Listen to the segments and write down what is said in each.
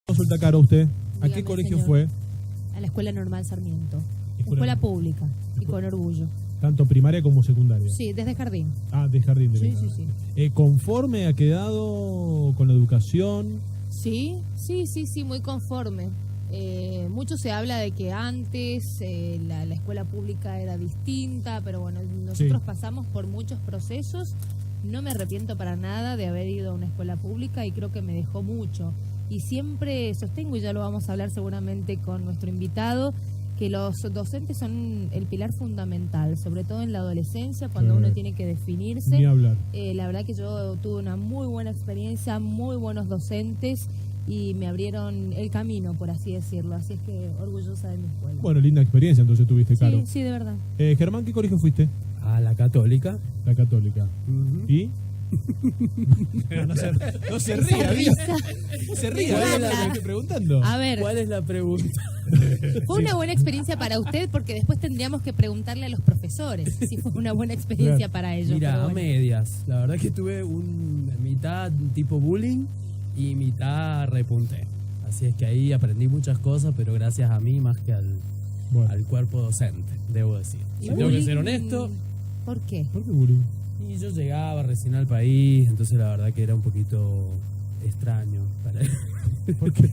Consulta, Caro, usted. ¿A Dígame, qué colegio señor. fue? A la Escuela Normal Sarmiento. Escuela Escuela pública y con orgullo. Tanto primaria como secundaria. Sí, desde jardín. Ah, de jardín. Sí, directamente. sí, ¿Conforme ha quedado con la educación? sí. Sí, muy conforme. Mucho se habla de que antes la escuela pública era distinta, pero bueno, nosotros pasamos por muchos procesos. No me arrepiento para nada de haber ido a una escuela pública y creo que me dejó mucho. Y siempre sostengo, y ya lo vamos a hablar seguramente con nuestro invitado, que los docentes son el pilar fundamental, sobre todo en la adolescencia, cuando uno tiene que definirse. Ni hablar. La verdad que yo tuve una muy buena experiencia, muy buenos docentes y me abrieron el camino, por así decirlo. Así es que orgullosa de mi escuela. Bueno, linda experiencia entonces tuviste, Caro. Sí, de verdad. Germán, ¿qué colegio fuiste? A la Católica. La Católica. ¿Y? No se ría, ¿vio? No se ría, ¿Cuál es ¿vio? la- Me estoy preguntando. A ver, ¿Cuál es la pregunta? fue una buena experiencia para usted porque después tendríamos que preguntarle a los profesores si fue una buena experiencia para ellos. Mira, pero a bueno. medias. La verdad que tuve mitad tipo bullying y mitad repunté. Así es que ahí aprendí muchas cosas, pero gracias a mí más que Bueno. al cuerpo docente, debo decir. Si tengo que Bullying, ser honesto, ¿por qué? ¿Por qué bullying? y yo llegaba recién al país, entonces la verdad que era un poquito extraño para ¿Por qué?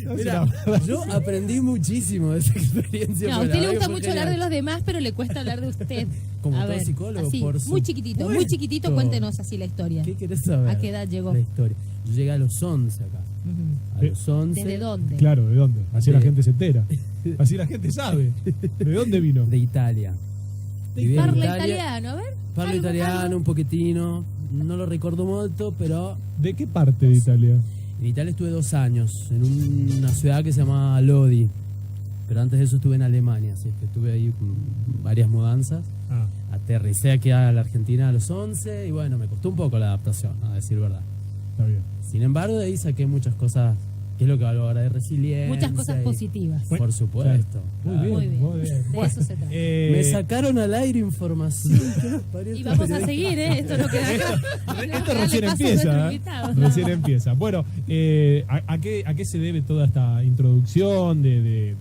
No, Mira, yo aprendí muchísimo de esa experiencia. No, a porque usted la le verdad gusta que fue mucho hablar de genial. los demás, pero le cuesta hablar de usted. Como A todo ver, psicólogo, así, por muy chiquitito, cuéntenos así la historia. ¿Qué querés saber? ¿A qué edad llegó? La historia. Yo llegué a los 11 acá. Ujú. A los 11. ¿Desde dónde? Claro, ¿de dónde? Así la Sí. gente se entera. Así la gente sabe. ¿De dónde vino? De Italia. Viví en Parla Italia. italiano, a ver. Parlo algo, italiano algo. un pochettino. No lo recuerdo mucho, pero ¿De qué parte de Italia? en Italia estuve 2 años. En una ciudad que se llama Lodi. Pero antes de eso estuve en Alemania. Así es que estuve ahí con varias mudanzas. Ah, Aterricé aquí a la Argentina a los 11 y bueno, me costó un poco la adaptación, a decir verdad. está bien. Sin embargo, de ahí saqué muchas cosas, que es lo que hablo ahora de resiliencia. Muchas cosas y- positivas. Por supuesto. Muy claro. bien, Muy bien. muy bien. De eso se trata. Me sacaron al aire información. que nos parió Y esta vamos a periodista. seguir, ¿eh? Esto no queda acá. Esto Dale recién paso a nuestro empieza, ¿eh? invitado. Recién empieza. Bueno, ¿a qué se debe toda esta introducción de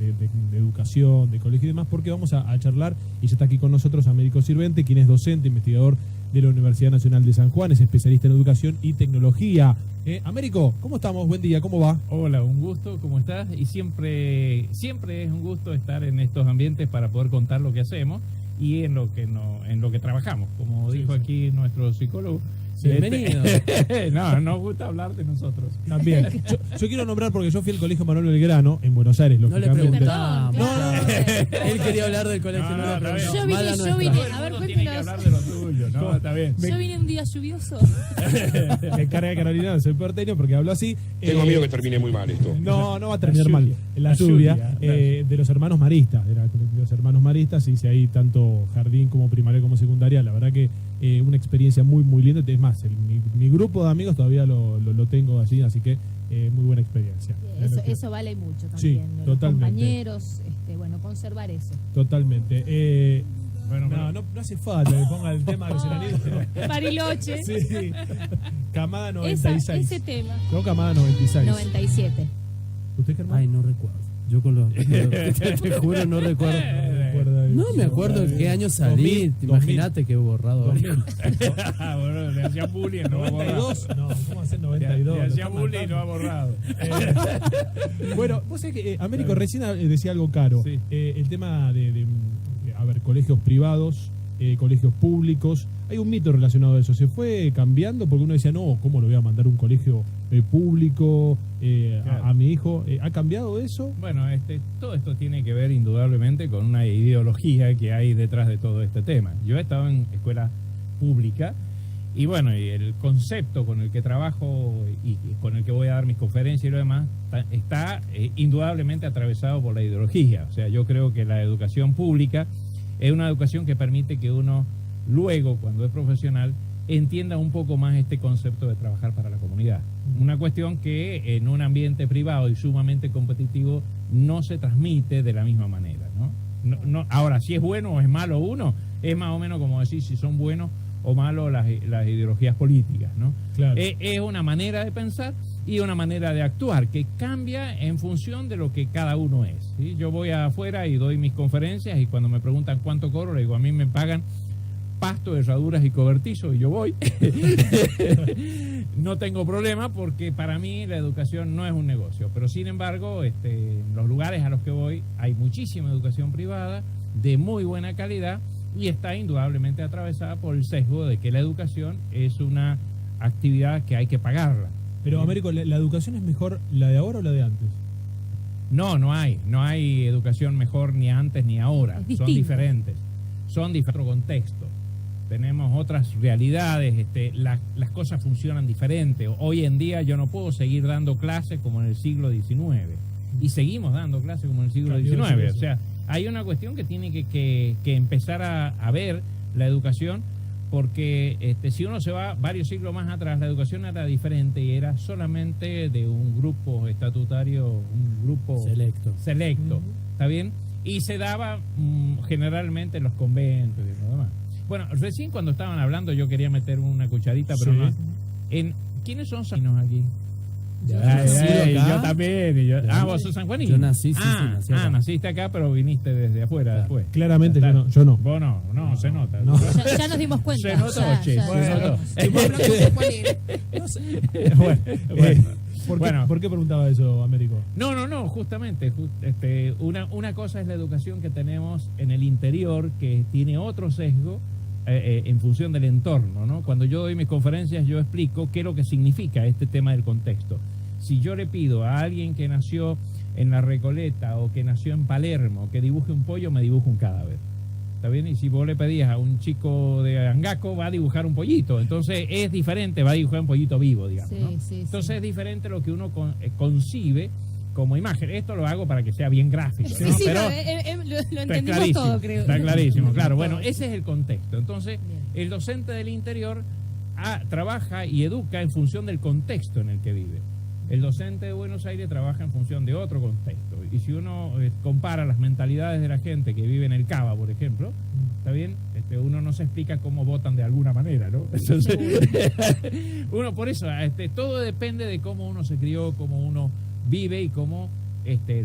educación, de colegio y demás? Porque vamos a charlar, y ya está aquí con nosotros Américo Sirvente, quien es docente, investigador de la Universidad Nacional de San Juan, es especialista en educación y tecnología. Américo, ¿cómo estamos? Buen día, ¿cómo va? Hola, un gusto, ¿cómo estás? Y siempre es un gusto estar en estos ambientes para poder contar lo que hacemos y en lo que trabajamos, como dijo aquí nuestro psicólogo. Bienvenido. No, nos gusta hablar de nosotros. También. Yo quiero nombrar porque yo fui al Colegio Manuel Belgrano, en Buenos Aires, No le lógicamente. preguntamos. Perdón, claro. Él quería hablar del colegio, No, no, no, le está bien. preguntamos. Yo vine- Mala yo nuestra. vine- Todo el a ver, mundo tiene que cuéntenos. hablar de lo tuyo, ¿no? Está bien. Yo vine un día lluvioso. Me encarga Carolina, no soy porteño porque hablo así. Tengo miedo que termine muy mal esto. No va a terminar La mal. lluvia. La La lluvia, lluvia, de los hermanos maristas, de los hermanos maristas, hice ahí tanto jardín como primaria como secundaria. La verdad que una experiencia muy, muy linda. Es más, mi grupo de amigos todavía lo tengo así que muy buena experiencia. Eso vale mucho Sí, también. Los totalmente. compañeros, bueno, conservar eso. Totalmente. Bueno, No hace falta que ponga el tema de Seranito. Bariloche. Sí. Camada 96. Ese tema. No, Camada 96. 97. ¿Usted, Germán? Ay, no recuerdo. Yo con los... te juro, no recuerdo. ¿Recuerda No eso? me acuerdo en qué año salí. 2000. Imagínate que he borrado. 2000. Bueno, le hacía bullying, no ha borrado. 92. No, ¿cómo hacer Le 92? hacía Lo está bullying, no ha borrado. Bueno, vos sabés que Américo recién decía algo caro. Sí. El tema a ver, colegios privados, colegios públicos. Hay un mito relacionado a eso. ¿Se fue cambiando? Porque uno decía, no, ¿cómo lo voy a mandar a un colegio público Claro. a mi hijo? ¿Ha cambiado eso? Bueno, todo esto tiene que ver indudablemente con una ideología que hay detrás de todo este tema. Yo he estado en escuela pública y bueno, y el concepto con el que trabajo y con el que voy a dar mis conferencias y lo demás está indudablemente atravesado por la ideología. O sea, yo creo que la educación pública es una educación que permite que uno luego, cuando es profesional, entienda un poco más este concepto de trabajar para la comunidad. Una cuestión que en un ambiente privado y sumamente competitivo no se transmite de la misma manera, ¿no? Ahora, si es bueno o es malo uno, es más o menos como decir si son buenos o malos las ideologías políticas, ¿no? Claro. Es una manera de pensar y una manera de actuar que cambia en función de lo que cada uno es, ¿sí? Yo voy afuera y doy mis conferencias y cuando me preguntan cuánto cobro, le digo, a mí me pagan pasto, herraduras y cobertizo y yo voy. No tengo problema porque para mí la educación no es un negocio, pero sin embargo, en los lugares a los que voy hay muchísima educación privada de muy buena calidad y está indudablemente atravesada por el sesgo de que la educación es una actividad que hay que pagarla. Pero, Américo, ¿la educación es mejor la de ahora o la de antes? No hay educación mejor ni antes ni ahora, son diferentes, otro contexto. Tenemos otras realidades, las cosas funcionan diferente. Hoy en día yo no puedo seguir dando clases como en el siglo XIX. Y seguimos dando clases como en el siglo XIX. O sea, hay una cuestión que tiene que empezar a ver la educación, porque si uno se va varios siglos más atrás, la educación era diferente y era solamente de un grupo estatutario, un grupo selecto. ¿Está bien? Y se daba generalmente en los conventos y lo demás. Bueno, recién cuando estaban hablando yo quería meter una cucharita, pero no. ¿Quiénes son sanjuaninos aquí? Yo también. ¿Vos sos sanjuanino? Yo nací, nací acá. Naciste acá, pero viniste desde afuera después. Claramente yo no. Vos no, se nota. No. Ya nos dimos cuenta. Se nota, Bueno, ¿por qué preguntaba eso, Américo? No, justamente. Una cosa es la educación que tenemos en el interior, que tiene otro sesgo en función del entorno, ¿no? Cuando yo doy mis conferencias, yo explico qué es lo que significa este tema del contexto. Si yo le pido a alguien que nació en La Recoleta o que nació en Palermo que dibuje un pollo, me dibuja un cadáver. ¿Está bien? Y si vos le pedías a un chico de Angaco, va a dibujar un pollito. Entonces es diferente, va a dibujar un pollito vivo, digamos, ¿no? Entonces es diferente lo que uno concibe como imagen. Esto lo hago para que sea bien gráfico, ¿no? Sí, pero lo entendimos todo, creo. Está clarísimo, claro. Bueno, ese es el contexto. Entonces, el docente del interior trabaja y educa en función del contexto en el que vive. El docente de Buenos Aires trabaja en función de otro contexto. Y si uno compara las mentalidades de la gente que vive en el Cava, por ejemplo, ¿está bien? Uno no se explica cómo votan de alguna manera, ¿no? Entonces, uno por eso, todo depende de cómo uno se crió, cómo uno vive y cómo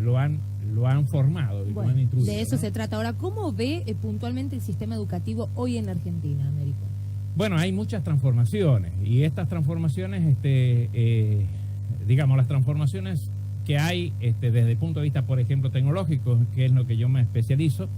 lo han formado y lo han introducido. De eso, ¿no? se trata. Ahora, ¿cómo ve puntualmente el sistema educativo hoy en Argentina, Américo? Bueno, hay muchas transformaciones y estas transformaciones, digamos, las transformaciones que hay desde el punto de vista, por ejemplo, tecnológico, que es lo que yo me especializo,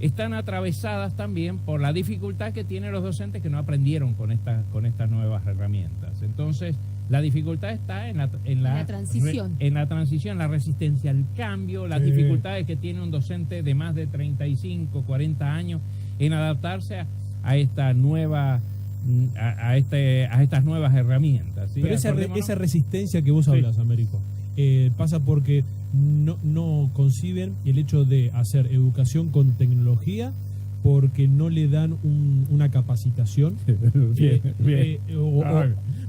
están atravesadas también por la dificultad que tienen los docentes que no aprendieron con estas nuevas herramientas. Entonces, la dificultad está en la transición. En la transición, la resistencia al cambio, las dificultades que tiene un docente de más de 35, 40 años en adaptarse a esta nueva a estas nuevas herramientas, ¿sí? Pero esa resistencia que vos hablas, Américo, pasa porque no conciben el hecho de hacer educación con tecnología porque no le dan una capacitación. Bien.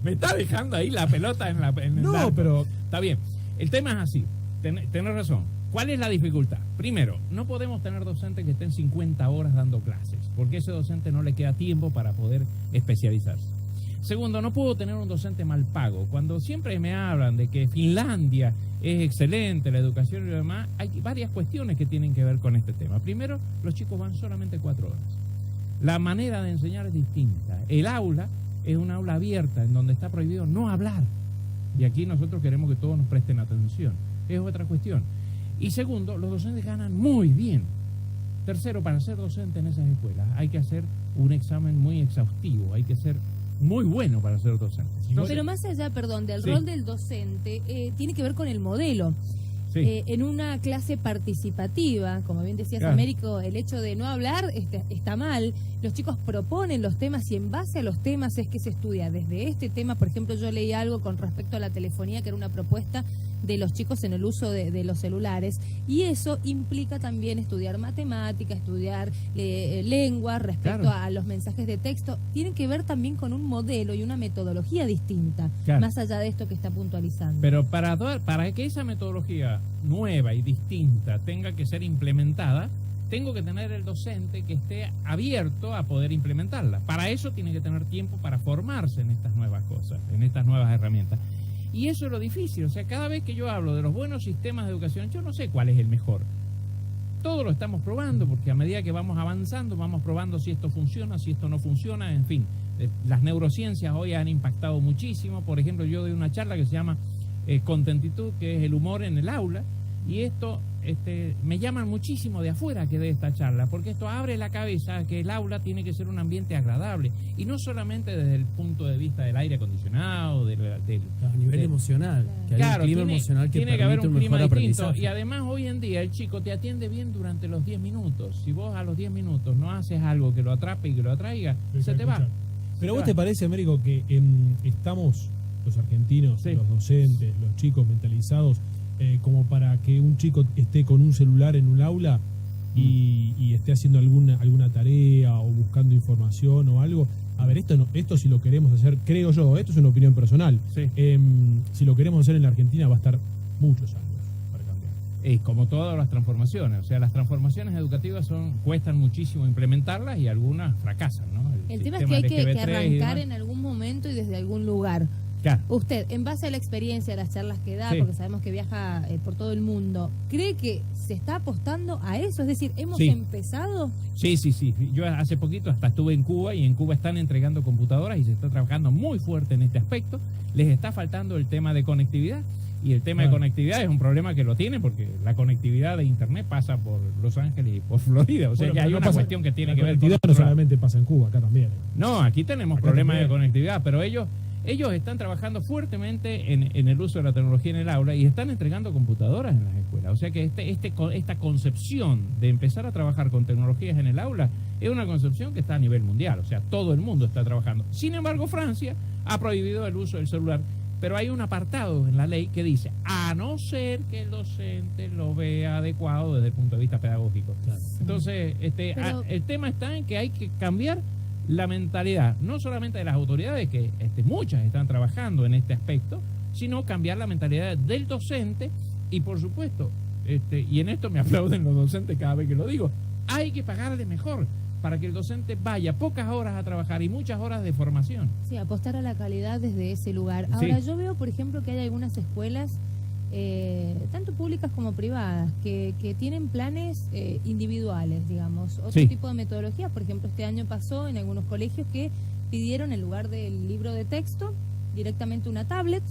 Me está dejando ahí la pelota en el No, arco. pero está bien. El tema es así. Tenés razón. ¿Cuál es la dificultad? Primero, no podemos tener docentes que estén 50 horas dando clases, porque a ese docente no le queda tiempo para poder especializarse. Segundo, no puedo tener un docente mal pago. Cuando siempre me hablan de que Finlandia es excelente, la educación y lo demás, hay varias cuestiones que tienen que ver con este tema. Primero, los chicos van solamente 4 horas. La manera de enseñar es distinta. El aula es un aula abierta en donde está prohibido no hablar. Y aquí nosotros queremos que todos nos presten atención. Es otra cuestión. Y segundo, los docentes ganan muy bien. Tercero, para ser docente en esas escuelas hay que hacer un examen muy exhaustivo, hay que ser muy bueno para ser docente. Entonces, pero más allá, del rol del docente, tiene que ver con el modelo. Sí. En una clase participativa, como bien decías, Claro. Américo, el hecho de no hablar está mal. Los chicos proponen los temas y en base a los temas es que se estudia. Desde este tema, por ejemplo, yo leí algo con respecto a la telefonía, que era una propuesta de los chicos en el uso de los celulares, y eso implica también estudiar matemática, estudiar lengua respecto Claro. a los mensajes de texto. Tienen que ver también con un modelo y una metodología distinta, Claro. más allá de esto que está puntualizando. pero para que esa metodología nueva y distinta tenga que ser implementada, tengo que tener el docente que esté abierto a poder implementarla. Para eso tiene que tener tiempo para formarse en estas nuevas cosas, en estas nuevas herramientas. Y eso es lo difícil. O sea, cada vez que yo hablo de los buenos sistemas de educación, yo no sé cuál es el mejor. Todo lo estamos probando, porque a medida que vamos avanzando, vamos probando si esto funciona, si esto no funciona, en fin. Las neurociencias hoy han impactado muchísimo. Por ejemplo, yo doy una charla que se llama Contentitud, que es el humor en el aula, y esto me llaman muchísimo de afuera que dé esta charla, porque esto abre la cabeza a que el aula tiene que ser un ambiente agradable, y no solamente desde el punto de vista del aire acondicionado, a nivel emocional, que haya claro, un clima emocional que tiene que haber permite un un clima mejor distinto. aprendizaje. Y además hoy en día el chico te atiende bien durante los 10 minutos. Si vos a los 10 minutos no haces algo que lo atrape y que lo atraiga, se te va. Pero Se ¿vos te te va. parece, Américo, que estamos los argentinos, Sí. los docentes, los chicos mentalizados, como para que un chico esté con un celular en un aula y esté haciendo alguna tarea o buscando información o algo? A ver, esto si lo queremos hacer, creo yo, esto es una opinión personal. Sí. Si lo queremos hacer en la Argentina va a estar muchos años para cambiar. Es como todas las transformaciones. O sea, las transformaciones educativas cuestan muchísimo implementarlas y algunas fracasan, ¿no? El tema es que hay que arrancar en algún momento y desde algún lugar. Claro. Usted, en base a la experiencia, a las charlas que da, Sí. porque sabemos que viaja por todo el mundo, ¿cree que se está apostando a eso? Es decir, ¿hemos Sí. empezado? Sí. Yo hace poquito hasta estuve en Cuba, y en Cuba están entregando computadoras y se está trabajando muy fuerte en este aspecto. Les está faltando el tema de conectividad, y el tema de conectividad es un problema que lo tiene, porque la conectividad de Internet pasa por Los Ángeles y por Florida. O sea, Bueno, ya pero hay no una pasa- cuestión que tiene la que ver con conectividad no otro lado. solamente pasa en Cuba, acá también. No, aquí tenemos Acá problemas de también. conectividad, pero ellos están trabajando fuertemente en el uso de la tecnología en el aula, y están entregando computadoras en las escuelas. O sea que esta concepción de empezar a trabajar con tecnologías en el aula es una concepción que está a nivel mundial. O sea, todo el mundo está trabajando. Sin embargo, Francia ha prohibido el uso del celular, pero hay un apartado en la ley que dice, a no ser que el docente lo vea adecuado desde el punto de vista pedagógico. Claro. Entonces, Pero- el tema está en que hay que cambiar la mentalidad, no solamente de las autoridades, que muchas están trabajando en este aspecto, sino cambiar la mentalidad del docente. Y por supuesto, y en esto me aplauden los docentes cada vez que lo digo, hay que pagarle mejor para que el docente vaya pocas horas a trabajar y muchas horas de formación. Sí, apostar a la calidad desde ese lugar. Ahora, yo veo, por ejemplo, que hay algunas escuelas, tanto públicas como privadas, que tienen planes individuales, digamos, otro Sí. tipo de metodología. Por ejemplo, este año pasó en algunos colegios que pidieron, en lugar del libro de texto, directamente una tablet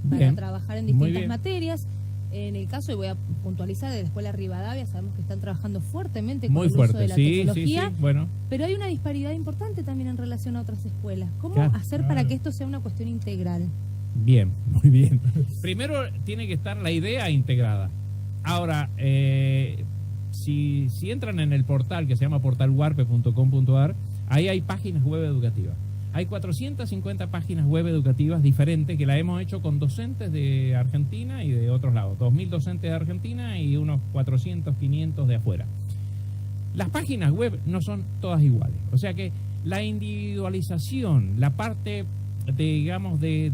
para Bien. trabajar en Muy distintas bien. materias. En el caso, y voy a puntualizar, de la Escuela Rivadavia, sabemos que están trabajando fuertemente con Muy el uso de fuerte, la sí, tecnología. bueno. Pero hay una disparidad importante también en relación a otras escuelas. ¿Cómo Claro. hacer para que esto sea una cuestión integral? Bien, muy bien. Primero tiene que estar la idea integrada. Ahora, si entran en el portal que se llama portalwarpe.com.ar, ahí hay páginas web educativas. Hay 450 páginas web educativas diferentes que la hemos hecho con docentes de Argentina y de otros lados. 2.000 docentes de Argentina y unos 400, 500 de afuera. Las páginas web no son todas iguales. O sea que la individualización, la parte, digamos, de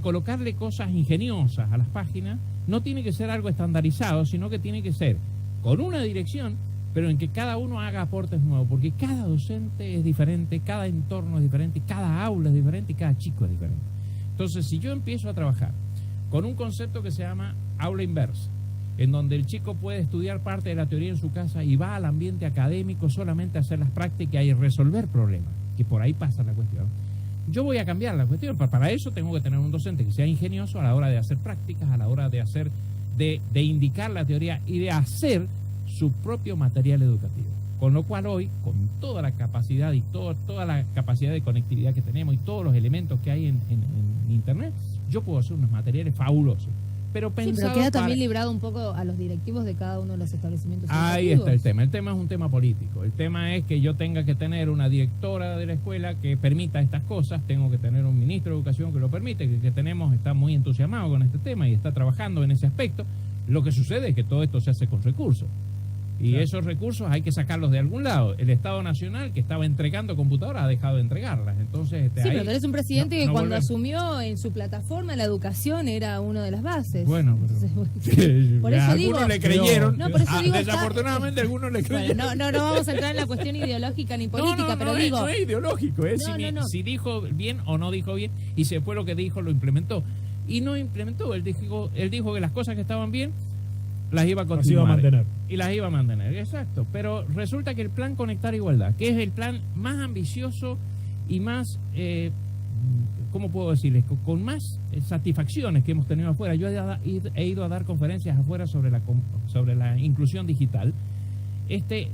colocarle cosas ingeniosas a las páginas, no tiene que ser algo estandarizado, sino que tiene que ser con una dirección, pero en que cada uno haga aportes nuevos, porque cada docente es diferente, cada entorno es diferente, cada aula es diferente y cada chico es diferente. Entonces, si yo empiezo a trabajar con un concepto que se llama aula inversa, en donde el chico puede estudiar parte de la teoría en su casa y va al ambiente académico solamente a hacer las prácticas y resolver problemas, que por ahí pasa la cuestión. Yo voy a cambiar la cuestión. Para eso tengo que tener un docente que sea ingenioso a la hora de hacer prácticas, a la hora de hacer, de indicar la teoría y de hacer su propio material educativo. Con lo cual hoy, con toda la capacidad y toda la capacidad de conectividad que tenemos y todos los elementos que hay en Internet, yo puedo hacer unos materiales fabulosos. Pero Sí, pensado pero queda para... también librado un poco a los directivos de cada uno de los establecimientos Ahí educativos. está el tema. El tema es un tema político. El tema es que yo tenga que tener una directora de la escuela que permita estas cosas. Tengo que tener un ministro de educación que lo permite, que tenemos, está muy entusiasmado con este tema y está trabajando en ese aspecto. Lo que sucede es que todo esto se hace con recursos. Y Claro. esos recursos hay que sacarlos de algún lado. El Estado Nacional, que estaba entregando computadoras, ha dejado de entregarlas. Entonces, Sí, ahí pero tenés un presidente no- que no cuando vuelve- asumió en su plataforma la educación era una de las bases. Bueno, Entonces, por eso algunos digo, le creyeron. No, por eso digo, está- desafortunadamente, algunos le bueno, creyeron. no vamos a entrar en la cuestión ideológica ni política, pero no digo, es ideológico, es No. si dijo bien o no dijo bien, y se fue lo que dijo, lo implementó. Y no implementó, él dijo que las cosas que estaban bien las iba a Las continuar. iba a mantener. Y las iba a mantener, exacto. Pero resulta que el plan Conectar Igualdad, que es el plan más ambicioso y más, ¿cómo puedo decirles? Con más satisfacciones que hemos tenido afuera. Yo he ido a dar conferencias afuera sobre la inclusión digital.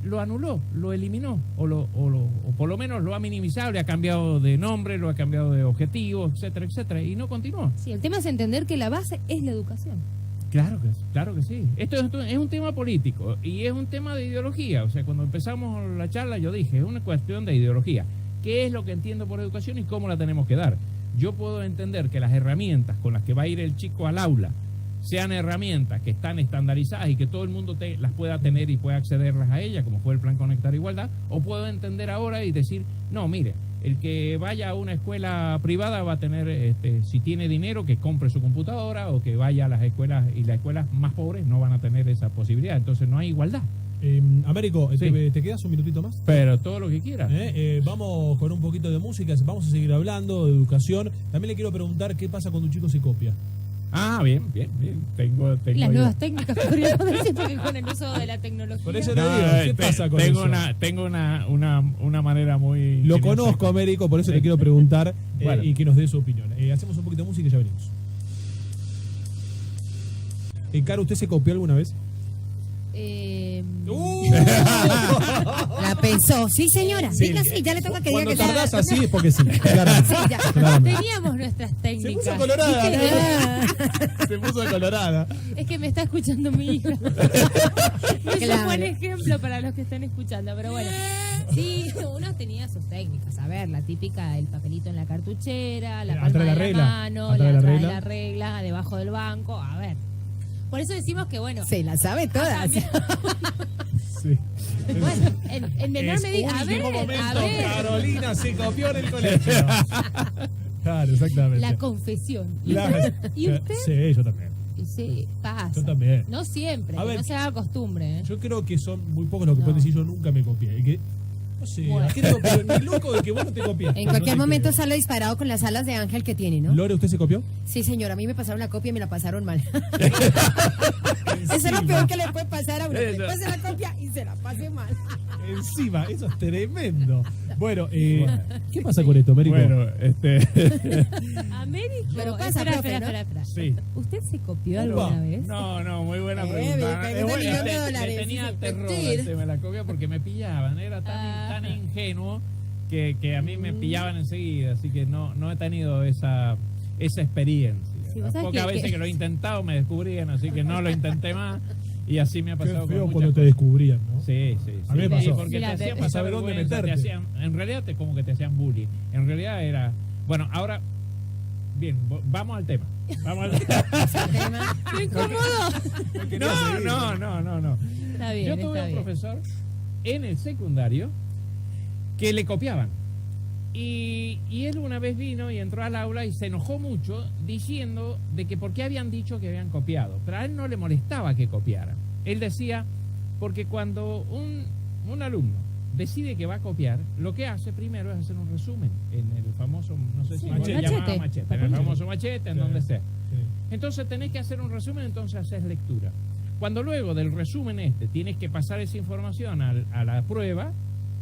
Lo anuló, lo eliminó, o por lo menos lo ha minimizado, le ha cambiado de nombre, lo ha cambiado de objetivo, etcétera, etcétera, y no continuó. sí, el tema es entender que la base es la educación. Claro que sí. Esto es un tema político y es un tema de ideología. O sea, cuando empezamos la charla yo dije, es una cuestión de ideología. ¿Qué es lo que entiendo por educación y cómo la tenemos que dar? Yo puedo entender que las herramientas con las que va a ir el chico al aula sean herramientas que están estandarizadas y que todo el mundo las pueda tener y pueda accederlas a ellas, como fue el plan Conectar Igualdad, o puedo entender ahora y decir, no, mire, el que vaya a una escuela privada va a tener, si tiene dinero, que compre su computadora, o que vaya a las escuelas, y las escuelas más pobres no van a tener esa posibilidad, entonces no hay igualdad. Américo, Sí. ¿te quedas un minutito más? Pero todo lo que quiera. Vamos con un poquito de música, vamos a seguir hablando de educación. También le quiero preguntar qué pasa cuando un chico se copia. Ah, bien. Tengo Y las ahí- nuevas técnicas, podríamos decir, porque con el uso de la tecnología. Por eso te digo, ¿qué pasa con tengo eso? tengo una manera muy... Lo ingeniosa. conozco, Américo, por eso le quiero preguntar Bueno. y que nos dé su opinión. Hacemos un poquito de música y ya venimos. Caro, ¿usted se copió alguna vez? La pensó. Sí, señora. Sí. Diga sí, ya le toca que diga Cuando que sí. tardás así es porque sí, claramente. Sí, ya. Claramente. Teníamos nuestras Se técnicas. puso colorada. ¿Viste? Se puso colorada. Es que me está escuchando mi hija. No es un Claro. buen ejemplo para los que están escuchando, pero bueno. Sí, uno tenía sus técnicas. A ver, la típica, el papelito en la cartuchera, la Atrás palma de la de regla. la mano, Atrás de la la atrás de regla. la regla, debajo del banco. A ver. Por eso decimos que, bueno, Se la sabe todas. Sí. bueno, en menor Es medida. A ver, último momento, a ver. Carolina se copió en el colegio. Claro, exactamente. La confesión. ¿Y La- usted? ¿Y usted? Sí, yo también. Y sí, pasa. Yo también. No siempre, A que ver, no se haga costumbre. ¿eh? Yo creo que son muy pocos los que No. pueden decir yo nunca me copié. Y que, no sé, Bueno. creo que ni loco de que vos no te copiaste. En No cualquier te momento creo. sale disparado con las alas de ángel que tiene, ¿no? Lore, ¿usted se copió? Sí, señora, a mí me pasaron la copia y me la pasaron mal. Eso es lo peor que le puede pasar a uno. Que le pase la copia y se la pase mal. Encima, eso es tremendo. Bueno, ¿qué pasa con esto, Américo? Bueno, Américo. Pero pasa, espera, profe, espera, ¿no? espera. Sí. ¿Usted se copió Upa. alguna vez? No, muy buena Vive, pregunta. vive, Es buena, millón de le dólares, tenía sí, terror mentir. el tema de la copia porque me pillaban. Era tan ingenuo que a mí me pillaban enseguida. Así que no he tenido esa experiencia. Sí, vos Las sabés pocas que- veces que lo he intentado me descubrían, así que no lo intenté más. Y así me ha Qué pasado feo con cuando muchas te cosas. descubrían, ¿no? Sí. A mí me pasó. Porque Mira, te hacían te- pasar saber dónde vergüenza, meterte. en realidad como que te hacían bullying. En realidad era... Bueno, ahora... Bien, vamos al tema. Vamos al Tema. ¡Qué incómodo! No. Está bien, Yo tuve está un bien. profesor en el secundario que le copiaban. Y él una vez vino y entró al aula y se enojó mucho diciendo de que por qué habían dicho que habían copiado. Pero a él no le molestaba que copiaran. Él decía, porque cuando un alumno decide que va a copiar, lo que hace primero es hacer un resumen en el famoso, no sé si Sí, vos le machete. llamabas machete, en el famoso machete, en Sí. donde sea. Sí. Entonces tenés que hacer un resumen, entonces haces lectura. Cuando luego del resumen tienes que pasar esa información a la prueba,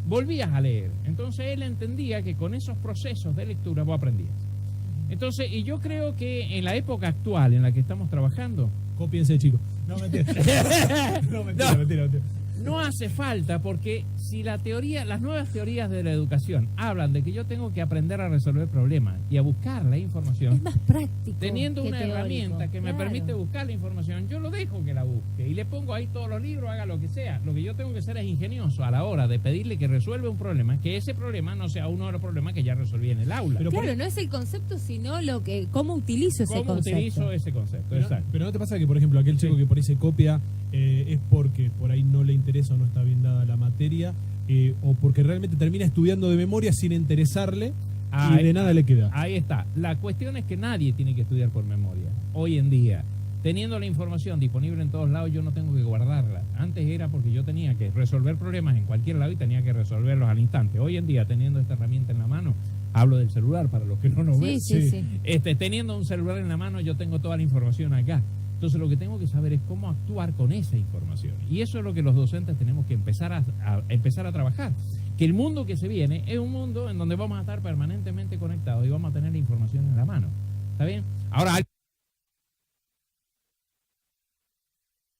volvías a leer. Entonces él entendía que con esos procesos de lectura vos aprendías. Entonces, y yo creo que en la época actual en la que estamos trabajando, Cópiense, chicos. No, mentira. No, mentira. no hace falta, porque si la teoría, las nuevas teorías de la educación hablan de que yo tengo que aprender a resolver problemas y a buscar la información, Es más práctico. teniendo que una teórico. herramienta que me Claro. permite buscar la información, yo lo dejo que la busque y le pongo ahí todos los libros, haga lo que sea. Lo que yo tengo que ser es ingenioso a la hora de pedirle que resuelva un problema, que ese problema no sea uno de los problemas que ya resolví en el aula. Pero Claro, no es el concepto, sino lo que cómo utilizo ese ¿Cómo concepto. utilizo ese concepto? Pero, Exacto. pero no te pasa que, por ejemplo, aquel chico que por ahí se copia es porque por ahí no le interesa o no está bien dada la materia, o porque realmente termina estudiando de memoria sin interesarle y de nada le queda. Ahí está. La cuestión es que nadie tiene que estudiar por memoria. Hoy en día, teniendo la información disponible en todos lados, yo no tengo que guardarla. Antes era porque yo tenía que resolver problemas en cualquier lado y tenía que resolverlos al instante. Hoy en día, teniendo esta herramienta en la mano, hablo del celular para los que no nos ven. Sí. Teniendo un celular en la mano, yo tengo toda la información acá. Entonces lo que tengo que saber es cómo actuar con esa información. Y eso es lo que los docentes tenemos que empezar a trabajar. Que el mundo que se viene es un mundo en donde vamos a estar permanentemente conectados y vamos a tener la información en la mano. ¿Está bien? Ahora,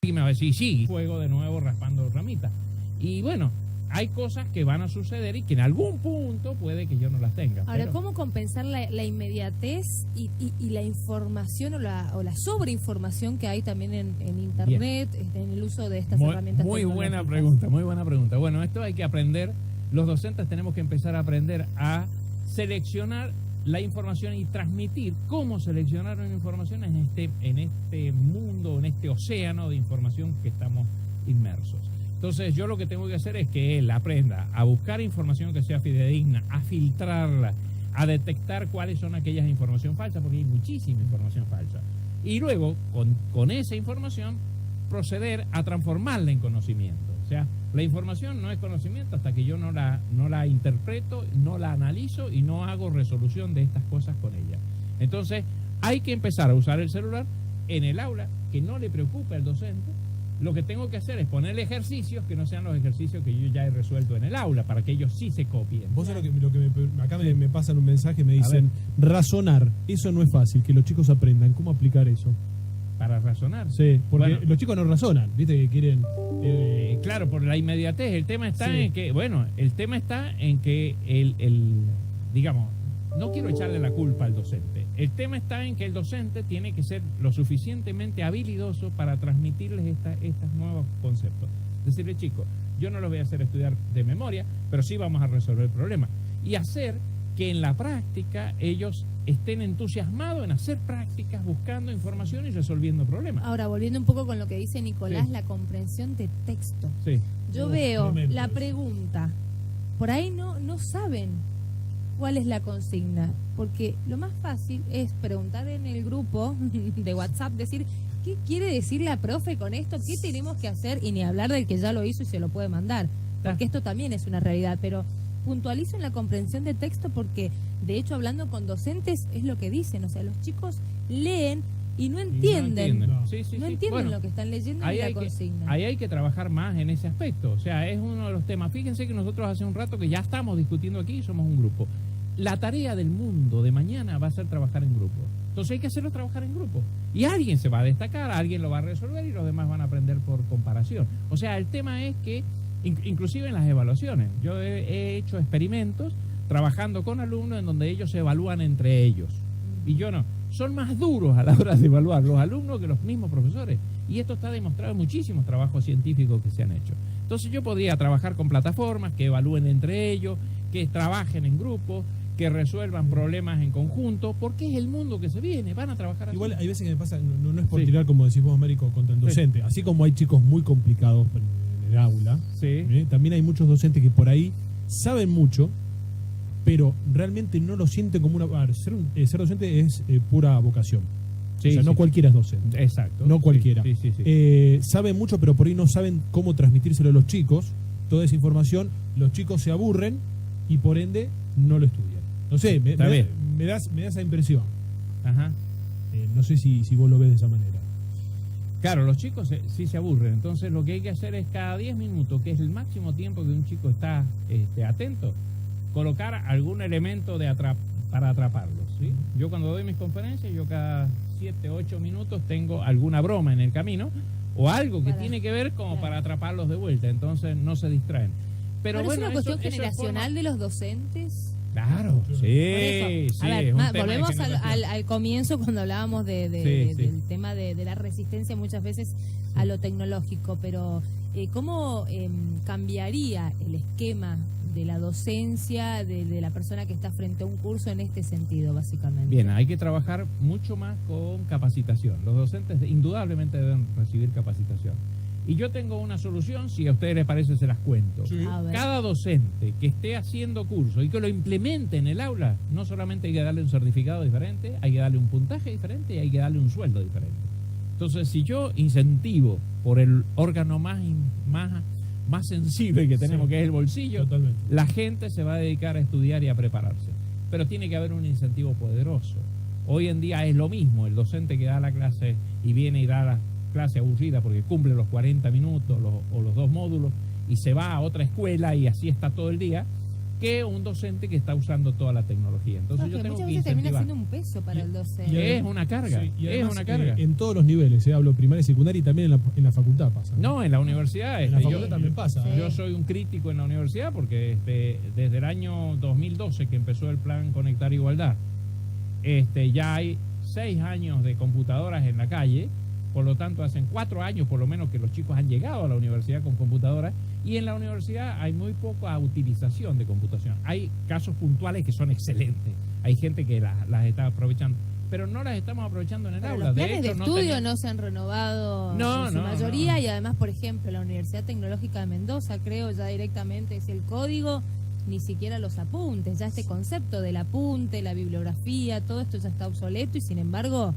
alguien me va a decir, sí, fuego de nuevo raspando ramitas. Y bueno, hay cosas que van a suceder y que en algún punto puede que yo no las tenga. Ahora, pero ¿cómo compensar la inmediatez y la información o la sobreinformación que hay también en Internet, en el uso de estas herramientas muy buena tecnológicas? pregunta, muy buena pregunta. Bueno, esto hay que aprender, los docentes tenemos que empezar a aprender a seleccionar la información y transmitir cómo seleccionar una información en este mundo, en este océano de información que estamos inmersos. Entonces yo lo que tengo que hacer es que él aprenda a buscar información que sea fidedigna, a filtrarla, a detectar cuáles son aquellas informaciones falsas, porque hay muchísima información falsa. Y luego, con esa información, proceder a transformarla en conocimiento. O sea, la información no es conocimiento hasta que yo no la interpreto, no la analizo y no hago resolución de estas cosas con ella. Entonces, hay que empezar a usar el celular en el aula, que no le preocupe al docente. Lo que tengo que hacer es ponerle ejercicios que no sean los ejercicios que yo ya he resuelto en el aula, para que ellos sí se copien. Vos sabés lo que acá me pasan un mensaje, me dicen, razonar, eso no es fácil, que los chicos aprendan. ¿Cómo aplicar eso? Para razonar. Sí, porque Bueno, los chicos no razonan, viste que quieren... claro, por la inmediatez. El tema está en que, digamos, no quiero echarle la culpa al docente. El tema está en que el docente tiene que ser lo suficientemente habilidoso para transmitirles estos nuevos conceptos. Decirle, chicos, yo no los voy a hacer estudiar de memoria, pero sí vamos a resolver problemas. Y hacer que en la práctica ellos estén entusiasmados en hacer prácticas, buscando información y resolviendo problemas. Ahora, volviendo un poco con lo que dice Nicolás, Sí. la comprensión de texto. Sí. Yo veo tremendo la eso. pregunta, por ahí no saben cuál es la consigna, porque lo más fácil es preguntar en el grupo de WhatsApp, decir, ¿qué quiere decir la profe con esto? ¿Qué tenemos que hacer? Y ni hablar del que ya lo hizo y se lo puede mandar, porque esto también es una realidad, pero puntualizo en la comprensión de texto porque, de hecho, hablando con docentes, es lo que dicen, o sea, los chicos leen y no entienden. No. Sí, No entienden Bueno, lo que están leyendo ni la consigna. ahí hay que trabajar más en ese aspecto. O sea, es uno de los temas. Fíjense que nosotros hace un rato que ya estamos discutiendo aquí y somos un grupo. La tarea del mundo de mañana va a ser trabajar en grupo. Entonces hay que hacerlo trabajar en grupo. Y alguien se va a destacar, alguien lo va a resolver y los demás van a aprender por comparación. O sea, el tema es que, inclusive en las evaluaciones, yo he hecho experimentos trabajando con alumnos en donde ellos se evalúan entre ellos. Y yo no. Son más duros a la hora de evaluar los alumnos que los mismos profesores. Y esto está demostrado en muchísimos trabajos científicos que se han hecho. Entonces yo podría trabajar con plataformas que evalúen entre ellos, que trabajen en grupo, que resuelvan problemas en conjunto, porque es el mundo que se viene, van a trabajar así. Igual hay veces que me pasa, no es por Sí. tirar, como decís vos, Américo, contra el docente. Así como hay chicos muy complicados en el aula, Sí. también hay muchos docentes que por ahí saben mucho, pero realmente no lo sienten como una... A ver, ser docente es pura vocación. Sí, o sea, no sí. cualquiera es docente. Exacto. No cualquiera. Sí, sí, sí. Saben mucho, pero por ahí no saben cómo transmitírselo a los chicos. Toda esa información, los chicos se aburren y por ende no lo estudian. No sé, Está bien. me da esa impresión. Ajá. No sé si vos lo ves de esa manera. Claro, los chicos sí se aburren, entonces lo que hay que hacer es cada 10 minutos, que es el máximo tiempo que un chico está atento, colocar algún elemento para atraparlos, ¿sí? Yo cuando doy mis conferencias, yo cada 7, 8 minutos tengo alguna broma en el camino o algo que Para- tiene que ver como claro. para atraparlos de vuelta, entonces no se distraen. Pero Ahora, bueno, ¿es una cuestión eso generacional de los docentes? Claro, sí, Por eso. sí. A ver, es un tema de volvemos generación. al comienzo cuando hablábamos Sí, sí. del tema de la resistencia muchas veces a lo tecnológico, pero ¿cómo cambiaría el esquema de la docencia de la persona que está frente a un curso en este sentido, básicamente? Bien, hay que trabajar mucho más con capacitación. Los docentes indudablemente deben recibir capacitación. Y yo tengo una solución, si a ustedes les parece se las cuento. Sí. A ver. Cada docente que esté haciendo curso y que lo implemente en el aula, no solamente hay que darle un certificado diferente, hay que darle un puntaje diferente y hay que darle un sueldo diferente. Entonces, si yo incentivo por el órgano más sensible que tenemos, Sí. que es el bolsillo, Totalmente. la gente se va a dedicar a estudiar y a prepararse. Pero tiene que haber un incentivo poderoso. Hoy en día es lo mismo, el docente que da la clase y viene y da la clase aburrida porque cumple los 40 minutos o los 2 módulos y se va a otra escuela y así está todo el día, que un docente que está usando toda la tecnología. Entonces No, yo que tengo muchas que veces termina incentivar. siendo un peso para el docente. Y Es una carga, Sí, y es además, una carga. en todos los niveles, hablo primaria y secundaria y también en la facultad pasa. No, en la universidad. En la yo- facultad también pasa. Sí. Yo soy un crítico en la universidad porque desde el año 2012 que empezó el plan Conectar Igualdad, ya hay 6 años de computadoras en la calle, por lo tanto hacen 4 años por lo menos que los chicos han llegado a la universidad con computadoras y en la universidad hay muy poca utilización de computación. Hay casos puntuales que son excelentes, hay gente que las está aprovechando, pero no las estamos aprovechando en el Pero aula. los planes de hecho, estudio tenemos- no se han renovado No, en su no, mayoría no. y además, por ejemplo, la Universidad Tecnológica de Mendoza, creo ya directamente es el código, ni siquiera los apuntes, ya este concepto del apunte, la bibliografía, todo esto ya está obsoleto y sin embargo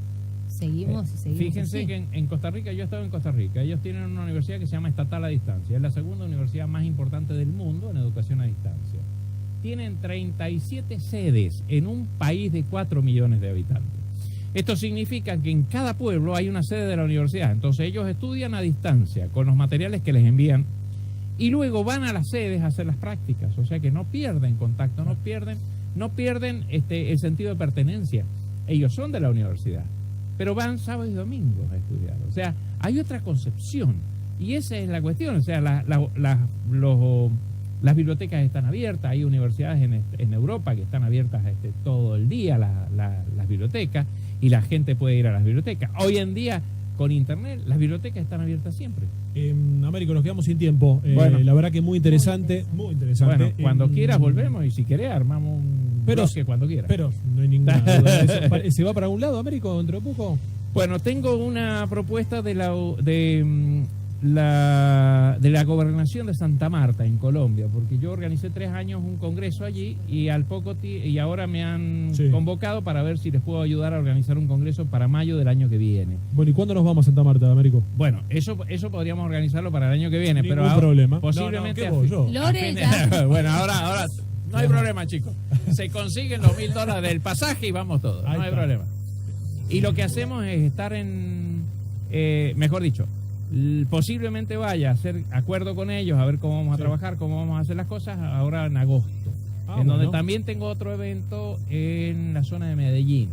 seguimos y seguimos. Fíjense así. que en Costa Rica, yo he estado en Costa Rica, ellos tienen una universidad que se llama Estatal a Distancia, es la segunda universidad más importante del mundo en educación a distancia. Tienen 37 sedes en un país de 4 millones de habitantes. Esto significa que en cada pueblo hay una sede de la universidad, entonces ellos estudian a distancia con los materiales que les envían y luego van a las sedes a hacer las prácticas, o sea que no pierden contacto, no pierden el sentido de pertenencia. Ellos son de la universidad, pero van sábados y domingos a estudiar. O sea, hay otra concepción y esa es la cuestión. O sea, las bibliotecas están abiertas, hay universidades en Europa que están abiertas todo el día, las bibliotecas, y la gente puede ir a las bibliotecas. Hoy en día, con internet, las bibliotecas están abiertas siempre. Américo, nos quedamos sin tiempo. Bueno. La verdad que muy interesante. Muy interesante. Bueno, cuando quieras volvemos y si querés armamos un Pero- bloque cuando quieras. Pero no hay ninguna duda de eso. ¿Se va para algún lado, Américo, dentro de poco? Bueno, tengo una propuesta de la gobernación de Santa Marta en Colombia, porque yo organicé 3 años un congreso allí y y ahora me han Sí. convocado para ver si les puedo ayudar a organizar un congreso para mayo del año que viene. Bueno, ¿y cuándo nos vamos a Santa Marta, Américo? Bueno, eso podríamos organizarlo para el año que viene, pero Ningún ahora problema. posiblemente No, ¿qué voy yo? Lore ya. bueno, ahora no hay problema, chicos. Se consiguen los $1.000 del pasaje y vamos todos. Ahí No hay está. problema. Y lo que hacemos es estar mejor dicho, posiblemente vaya a hacer acuerdo con ellos, a ver cómo vamos a Sí. trabajar, cómo vamos a hacer las cosas ahora en agosto. En donde bueno. también tengo otro evento en la zona de Medellín.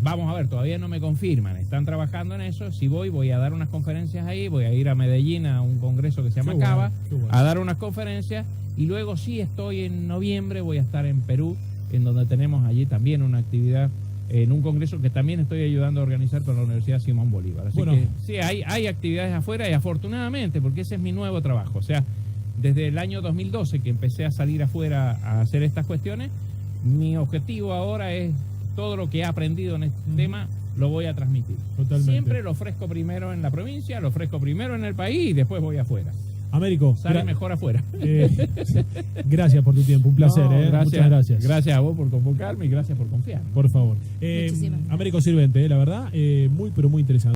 Vamos a ver, todavía no me confirman, están trabajando en eso. Si voy a dar unas conferencias ahí, voy a ir a Medellín a un congreso que se llama Qué bueno, Cava, qué bueno. a dar unas conferencias y luego sí estoy en noviembre, voy a estar en Perú, en donde tenemos allí también una actividad, en un congreso que también estoy ayudando a organizar con la Universidad Simón Bolívar. Así Bueno. que sí, hay actividades afuera y afortunadamente, porque ese es mi nuevo trabajo. O sea, desde el año 2012 que empecé a salir afuera a hacer estas cuestiones, mi objetivo ahora es todo lo que he aprendido en este tema lo voy a transmitir. Totalmente. Siempre lo ofrezco primero en la provincia, lo ofrezco primero en el país y después voy afuera. Américo, Sale mejor afuera. gracias por tu tiempo, un placer. No, Muchas gracias. Gracias a vos por convocarme y gracias por confiar. Por favor. Muchísimas gracias. Américo Sirvente, la verdad, muy pero muy interesante.